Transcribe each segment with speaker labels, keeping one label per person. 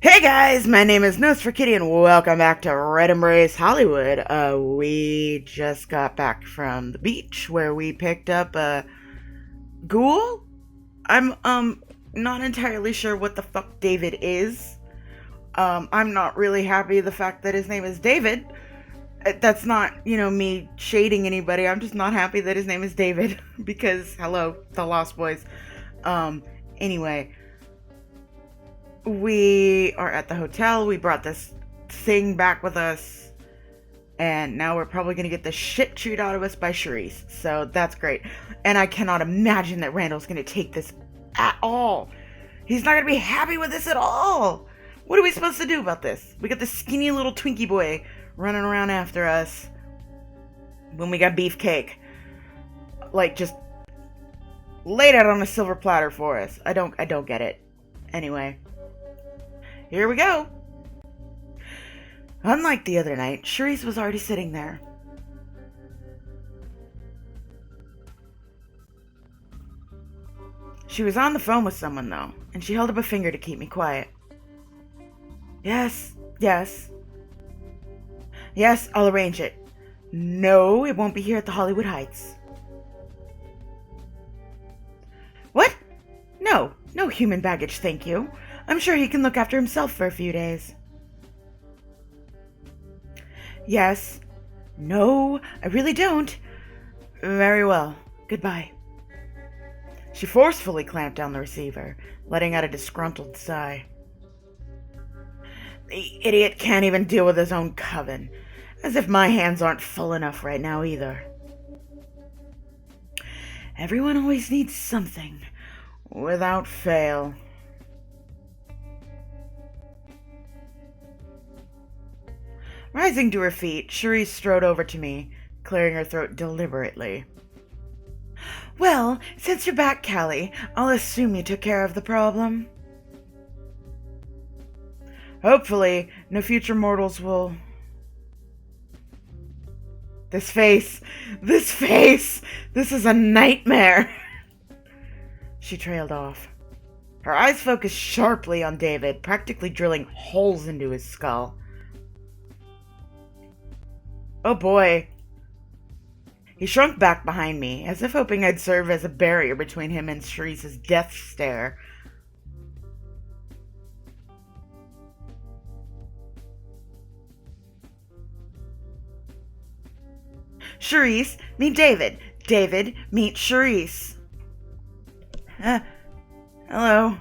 Speaker 1: Hey guys, my name is NosferKitty and welcome back to Red Embrace Hollywood. We just got back from the beach where we picked up a ghoul. I'm not entirely sure what the fuck David is. I'm not really happy the fact that his name is David. That's not, me shading anybody. I'm just not happy that his name is David because hello, the Lost Boys. Anyway, we are at the hotel. We brought this thing back with us, and now we're probably going to get the shit chewed out of us by Charisse. So that's great. And I cannot imagine that Randall's going to take this at all. He's not going to be happy with this at all. What are we supposed to do about this? We got this skinny little Twinkie boy running around after us when we got beefcake. Like, just laid out on a silver platter for us. I don't get it. Anyway, here we go. Unlike the other night, Charisse was already sitting there. She was on the phone with someone, though, and she held up a finger to keep me quiet. Yes, I'll arrange it. No, it won't be here at the Hollywood Heights. What? No human baggage, thank you. I'm sure he can look after himself for a few days. Yes. No, I really don't. Very well. Goodbye. She forcefully clamped down the receiver, letting out a disgruntled sigh. The idiot can't even deal with his own coven. As if my hands aren't full enough right now either. Everyone always needs something, without fail. Rising to her feet, Charisse strode over to me, clearing her throat deliberately. Well, since you're back, Callie, I'll assume you took care of the problem. Hopefully, no future mortals will... This face! This is a nightmare! She trailed off. Her eyes focused sharply on David, practically drilling holes into his skull. Oh boy. He shrunk back behind me, as if hoping I'd serve as a barrier between him and Charisse's death stare. Charisse, meet David. David, meet Charisse. Hello.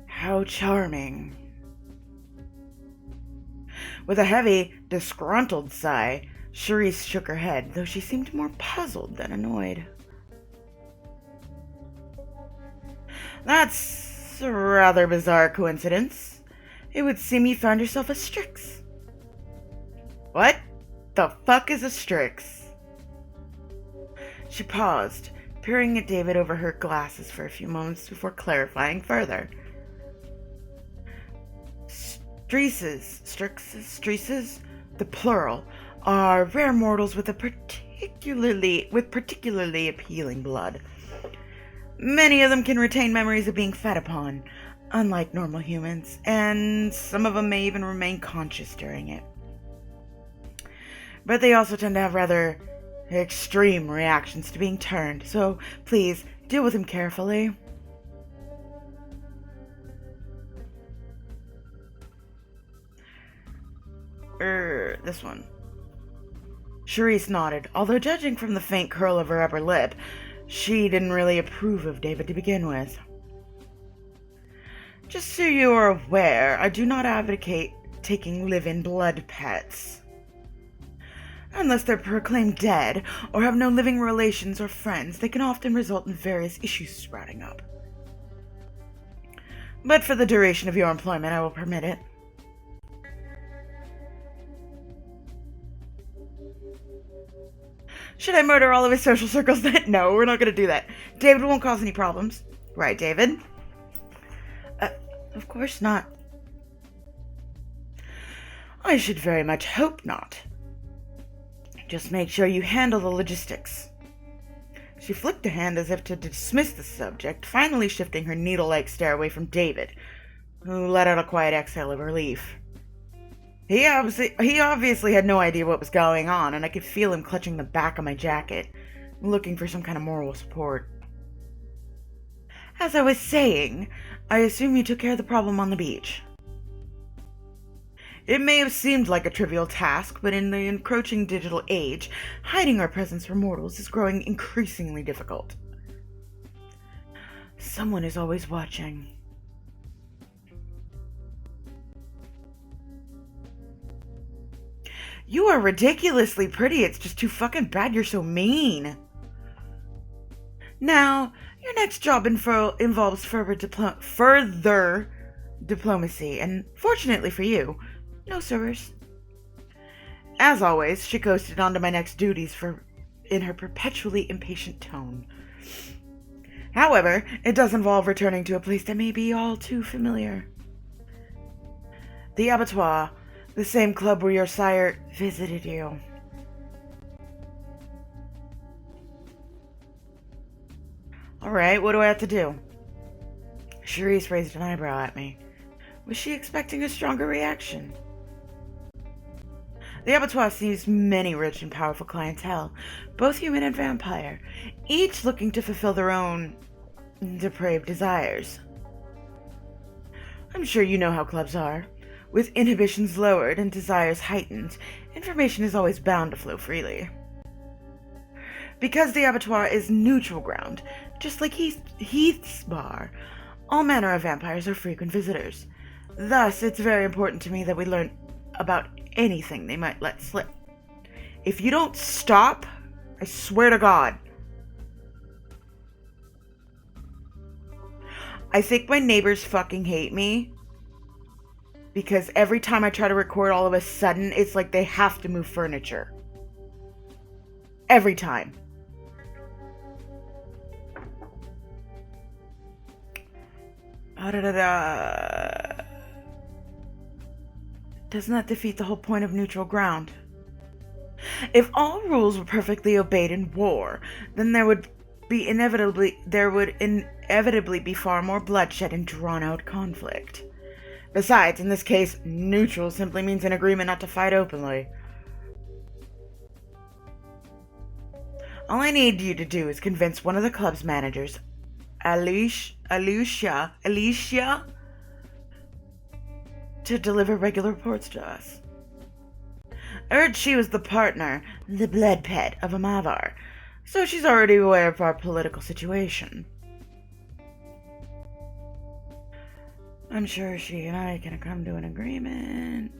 Speaker 1: How charming. With a heavy, disgruntled sigh, Charisse shook her head, though she seemed more puzzled than annoyed. That's a rather bizarre coincidence. It would seem you found yourself a Strix. What the fuck is a Strix? She paused, peering at David over her glasses for a few moments before clarifying further. Strixes, the plural, are rare mortals with particularly appealing blood. Many of them can retain memories of being fed upon, unlike normal humans, and some of them may even remain conscious during it. But they also tend to have rather extreme reactions to being turned, so please deal with them carefully. This one. Charisse nodded, although judging from the faint curl of her upper lip, she didn't really approve of David to begin with. Just so you are aware, I do not advocate taking live-in blood pets. Unless they're proclaimed dead, or have no living relations or friends, they can often result in various issues sprouting up. But for the duration of your employment, I will permit it. Should I murder all of his social circles? No, we're not going to do that. David won't cause any problems. Right, David? Of course not. I should very much hope not. Just make sure you handle the logistics. She flicked a hand as if to dismiss the subject, finally shifting her needle-like stare away from David, who let out a quiet exhale of relief. He obviously had no idea what was going on, and I could feel him clutching the back of my jacket, looking for some kind of moral support. As I was saying, I assume you took care of the problem on the beach. It may have seemed like a trivial task, but in the encroaching digital age, hiding our presence from mortals is growing increasingly difficult. Someone is always watching. You are ridiculously pretty. It's just too fucking bad you're so mean. Now, your next job involves further diplomacy, and fortunately for you, no servers. As always, she coasted onto my next duties in her perpetually impatient tone. However, it does involve returning to a place that may be all too familiar. The abattoir, the same club where your sire visited you. Alright, what do I have to do? Charisse raised an eyebrow at me. Was she expecting a stronger reaction? The abattoir sees many rich and powerful clientele, both human and vampire, each looking to fulfill their own depraved desires. I'm sure you know how clubs are. With inhibitions lowered and desires heightened, information is always bound to flow freely. Because the abattoir is neutral ground, just like Heath's bar, all manner of vampires are frequent visitors. Thus, it's very important to me that we learn about anything they might let slip. If you don't stop, I swear to God. I think my neighbors fucking hate me. Because every time I try to record, all of a sudden, it's like they have to move furniture. Every time. Doesn't that defeat the whole point of neutral ground? If all rules were perfectly obeyed in war, then there would inevitably be far more bloodshed and drawn-out conflict. Besides, in this case, neutral simply means an agreement not to fight openly. All I need you to do is convince one of the club's managers, Alicia, to deliver regular reports to us. I heard she was the partner, the blood pet of Amavar, so she's already aware of our political situation. I'm sure she and I can come to an agreement.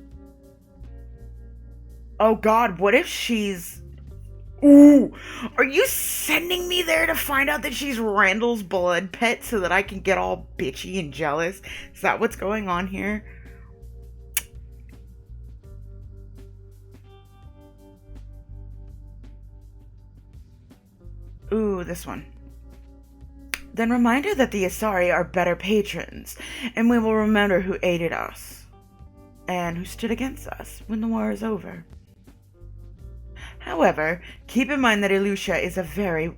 Speaker 1: Oh God, what if she's... Ooh, are you sending me there to find out that she's Randall's blood pet so that I can get all bitchy and jealous? Is that what's going on here? Ooh, this one. Then remind her that the Asari are better patrons, and we will remember who aided us, and who stood against us when the war is over. However, keep in mind that Alicia is a very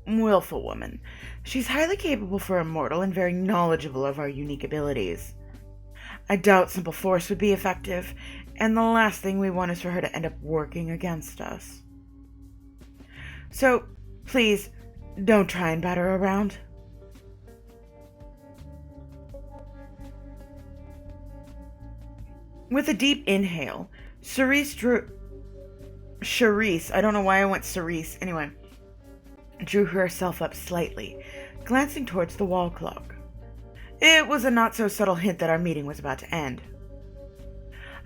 Speaker 1: willful woman. She's highly capable for a mortal and very knowledgeable of our unique abilities. I doubt simple force would be effective, and the last thing we want is for her to end up working against us. So, please, don't try and bat her around. With a deep inhale, Charisse, I don't know why I went Charisse, anyway, drew herself up slightly, glancing towards the wall clock. It was a not-so-subtle hint that our meeting was about to end.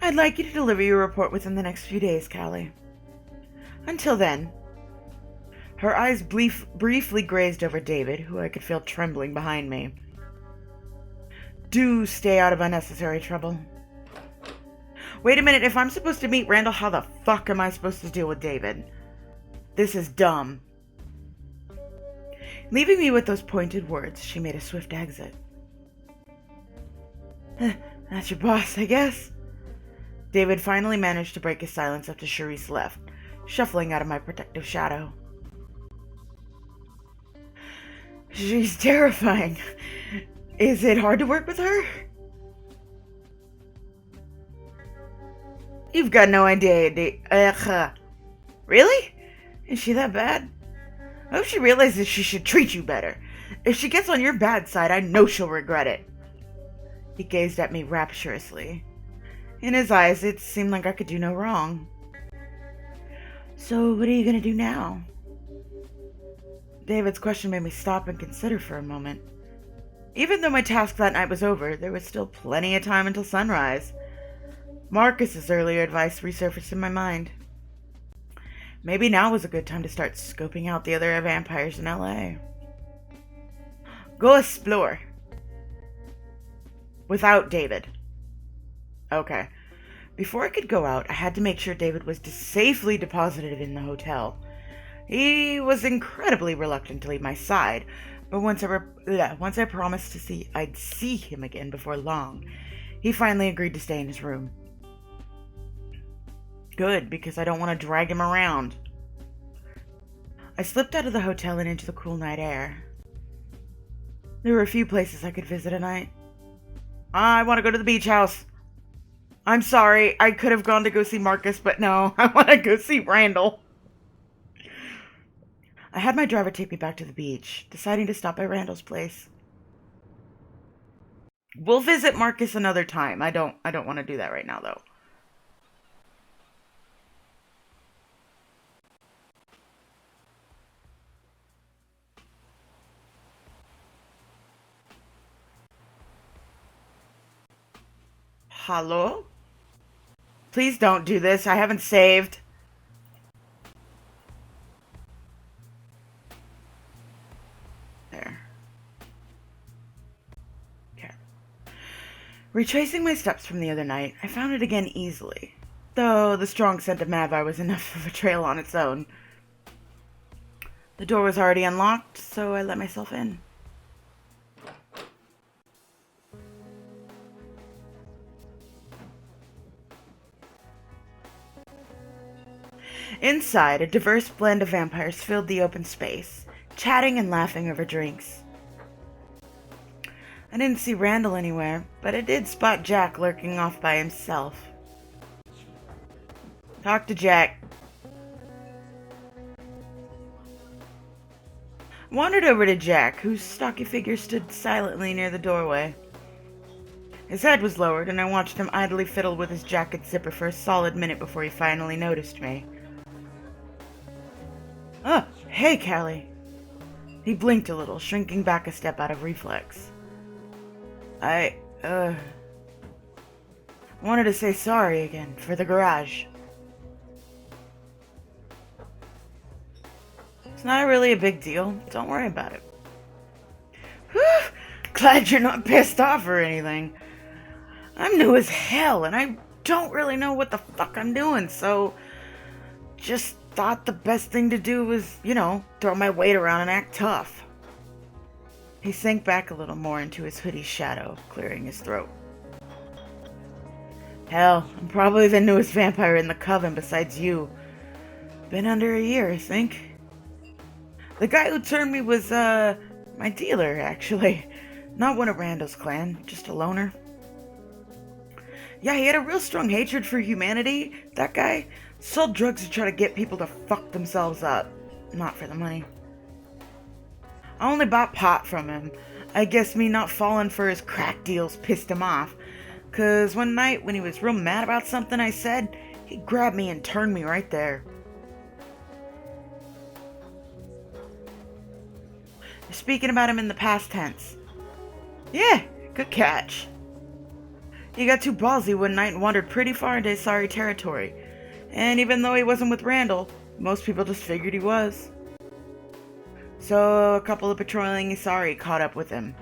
Speaker 1: I'd like you to deliver your report within the next few days, Callie. Until then... Her eyes briefly grazed over David, who I could feel trembling behind me. Do stay out of unnecessary trouble. Wait a minute, if I'm supposed to meet Randall, how the fuck am I supposed to deal with David? This is dumb. Leaving me with those pointed words, she made a swift exit. That's your boss, I guess. David finally managed to break his silence after Charisse left, shuffling out of my protective shadow. She's terrifying. Is it hard to work with her? You've got no idea. Really? Is she that bad? I hope she realizes she should treat you better. If she gets on your bad side, I know she'll regret it. He gazed at me rapturously. In his eyes, it seemed like I could do no wrong. So, what are you gonna do now? David's question made me stop and consider for a moment. Even though my task that night was over, there was still plenty of time until sunrise. Marcus's earlier advice resurfaced in my mind. Maybe now was a good time to start scoping out the other vampires in LA. Go explore. Without David. Okay. Before I could go out, I had to make sure David was safely deposited in the hotel. He was incredibly reluctant to leave my side, but once I promised I'd see him again before long, he finally agreed to stay in his room. Good, because I don't want to drag him around. I slipped out of the hotel and into the cool night air. There were a few places I could visit at night. I want to go to the beach house. I'm sorry, I could have gone to go see Marcus, but no, I want to go see Randall. I had my driver take me back to the beach, deciding to stop by Randall's place. We'll visit Marcus another time. I don't want to do that right now, though. Hello? Please don't do this. I haven't saved. There. Okay. Retracing my steps from the other night, I found it again easily, though the strong scent of Mavi was enough of a trail on its own. The door was already unlocked, so I let myself in. Inside, a diverse blend of vampires filled the open space, chatting and laughing over drinks. I didn't see Randall anywhere, but I did spot Jack lurking off by himself. Talk to Jack. I wandered over to Jack, whose stocky figure stood silently near the doorway. His head was lowered, and I watched him idly fiddle with his jacket zipper for a solid minute before he finally noticed me. Oh, hey, Callie. He blinked a little, shrinking back a step out of reflex. I wanted to say sorry again for the garage. It's not really a big deal. Don't worry about it. Whew! Glad you're not pissed off or anything. I'm new as hell, and I don't really know what the fuck I'm doing, so just thought the best thing to do was, throw my weight around and act tough. He sank back a little more into his hoodie's shadow, clearing his throat. Hell, I'm probably the newest vampire in the coven besides you. Been under a year, I think. The guy who turned me was, my dealer, actually. Not one of Randall's clan, just a loner. Yeah, he had a real strong hatred for humanity, that guy. Sold drugs to try to get people to fuck themselves up. Not for the money. I only bought pot from him. I guess me not falling for his crack deals pissed him off. 'Cause one night, when he was real mad about something I said, he grabbed me and turned me right there. You're speaking about him in the past tense. Yeah, good catch. He got too ballsy one night and wandered pretty far into his sorry territory. And even though he wasn't with Randall, most people just figured he was. So a couple of patrolling Isari caught up with him.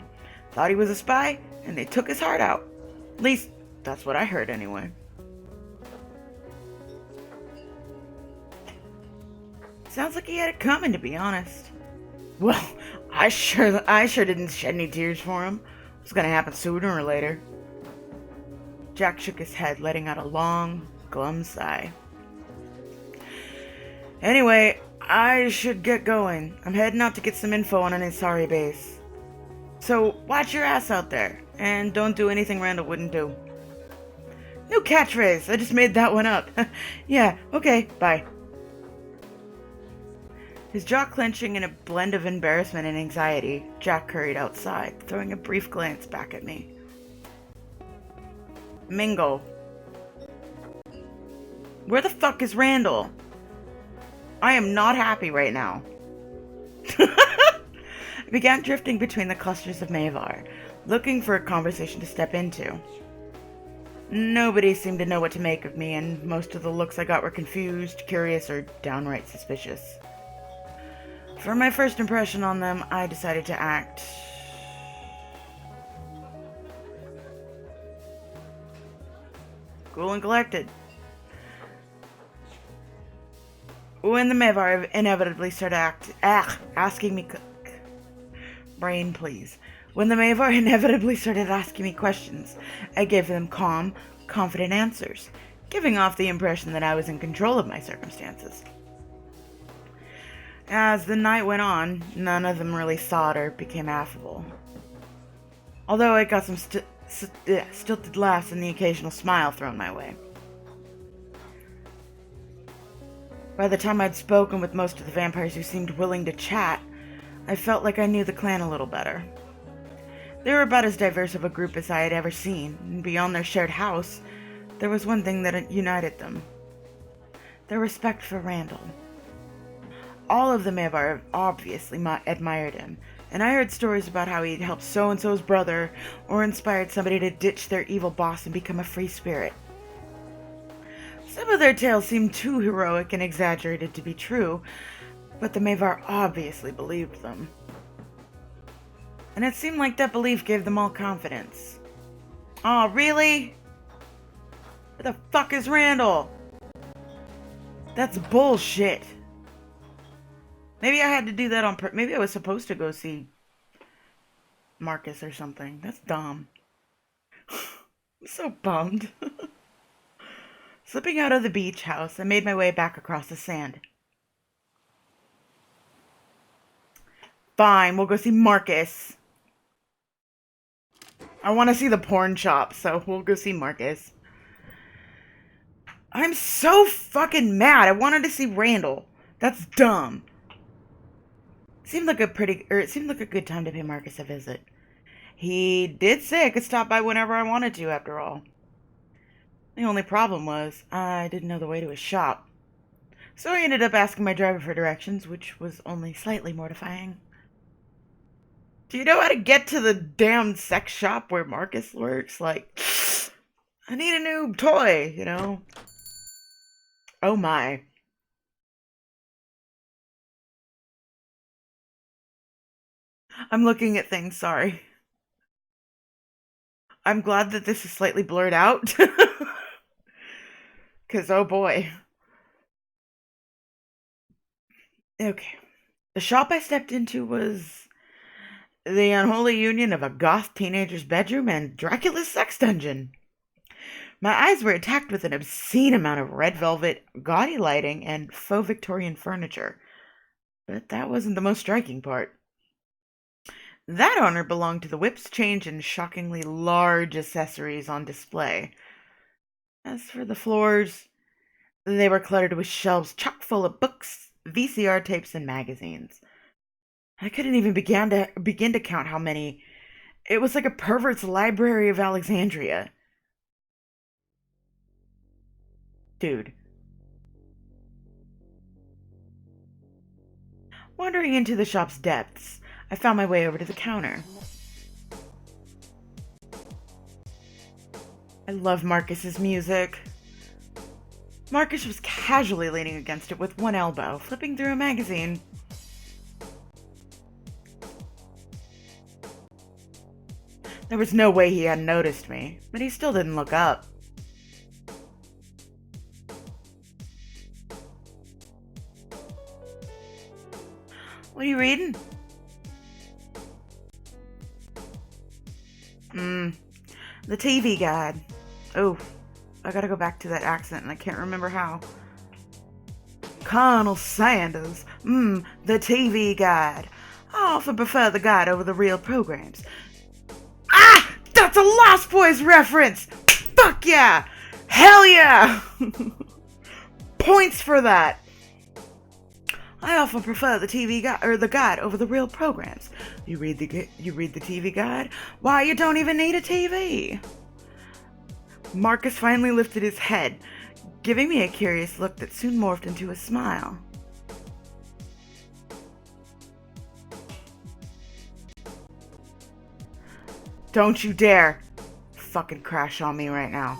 Speaker 1: Thought he was a spy, and they took his heart out. At least, that's what I heard anyway. Sounds like he had it coming, to be honest. Well, I sure didn't shed any tears for him. It was gonna happen sooner or later. Jack shook his head, letting out a long, glum sigh. Anyway, I should get going. I'm heading out to get some info on an Isari base. So, watch your ass out there, and don't do anything Randall wouldn't do. New catchphrase. I just made that one up. Yeah, okay, bye. His jaw clenching in a blend of embarrassment and anxiety, Jack hurried outside, throwing a brief glance back at me. Mingo. Where the fuck is Randall? I am not happy right now. I began drifting between the clusters of Mavar, looking for a conversation to step into. Nobody seemed to know what to make of me, and most of the looks I got were confused, curious, or downright suspicious. For my first impression on them, I decided to act cool and collected. When the Mavar inevitably started asking me... Brain, please. When the Mavar inevitably started asking me questions, I gave them calm, confident answers, giving off the impression that I was in control of my circumstances. As the night went on, none of them really thawed or became affable. Although I got some stilted laughs and the occasional smile thrown my way. By the time I'd spoken with most of the vampires who seemed willing to chat, I felt like I knew the clan a little better. They were about as diverse of a group as I had ever seen, and beyond their shared house, there was one thing that united them. Their respect for Randall. All of the Mavar obviously admired him, and I heard stories about how he'd helped so-and-so's brother, or inspired somebody to ditch their evil boss and become a free spirit. Some of their tales seemed too heroic and exaggerated to be true, but the Mavar obviously believed them. And it seemed like that belief gave them all confidence. Aw, really? Where the fuck is Randall? That's bullshit. Maybe I had to do that on purpose. Maybe I was supposed to go see Marcus or something. That's dumb. I'm so bummed. Slipping out of the beach house, I made my way back across the sand. Fine, we'll go see Marcus. I want to see the porn shop, so we'll go see Marcus. I'm so fucking mad. I wanted to see Randall. That's dumb. It seemed like a good time to pay Marcus a visit. He did say I could stop by whenever I wanted to, after all. The only problem was, I didn't know the way to his shop. So I ended up asking my driver for directions, which was only slightly mortifying. Do you know how to get to the damn sex shop where Marcus works? Like, I need a new toy, you know? Oh my. I'm looking at things, sorry. I'm glad that this is slightly blurred out. Because, oh boy. Okay. The shop I stepped into was the unholy union of a goth teenager's bedroom and Dracula's sex dungeon. My eyes were attacked with an obscene amount of red velvet, gaudy lighting, and faux Victorian furniture. But that wasn't the most striking part. That honor belonged to the whips, change, and shockingly large accessories on display. As for the floors, they were cluttered with shelves chock full of books, VCR tapes, and magazines. I couldn't even begin to count how many. It was like a pervert's library of Alexandria. Dude. Wandering into the shop's depths, I found my way over to the counter. I love Marcus's music. Marcus was casually leaning against it with one elbow, flipping through a magazine. There was no way he hadn't noticed me, but he still didn't look up. What are you reading? The TV guide. Oh, I gotta go back to that accent and I can't remember how. Colonel Sanders. The TV guide. I often prefer the guide over the real programs. Ah! That's a Lost Boys reference! Fuck yeah! Hell yeah! Points for that! I often prefer the TV guide or the guide over the real programs. You read the TV guide? Why, you don't even need a TV. Marcus finally lifted his head, giving me a curious look that soon morphed into a smile. Don't you dare fucking crash on me right now.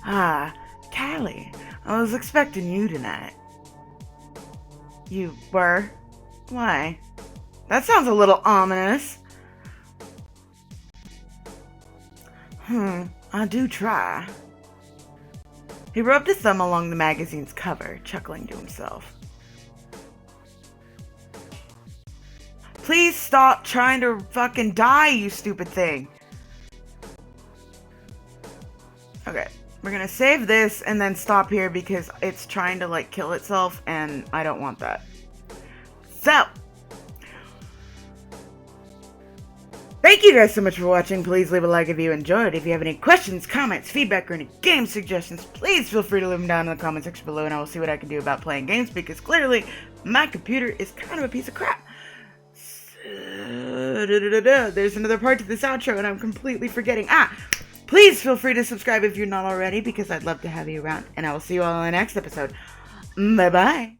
Speaker 1: Ah, Callie, I was expecting you tonight. You were? Why? That sounds a little ominous. I do try. He rubbed his thumb along the magazine's cover, chuckling to himself. Please stop trying to fucking die, you stupid thing. Okay, we're gonna save this and then stop here because it's trying to like kill itself and I don't want that. So, thank you guys so much for watching. Please leave a like if you enjoyed. If you have any questions, comments, feedback, or any game suggestions, please feel free to leave them down in the comment section below and I will see what I can do about playing games because clearly my computer is kind of a piece of crap. There's another part to this outro and I'm completely forgetting. Please feel free to subscribe if you're not already because I'd love to have you around and I will see you all in the next episode. Bye bye.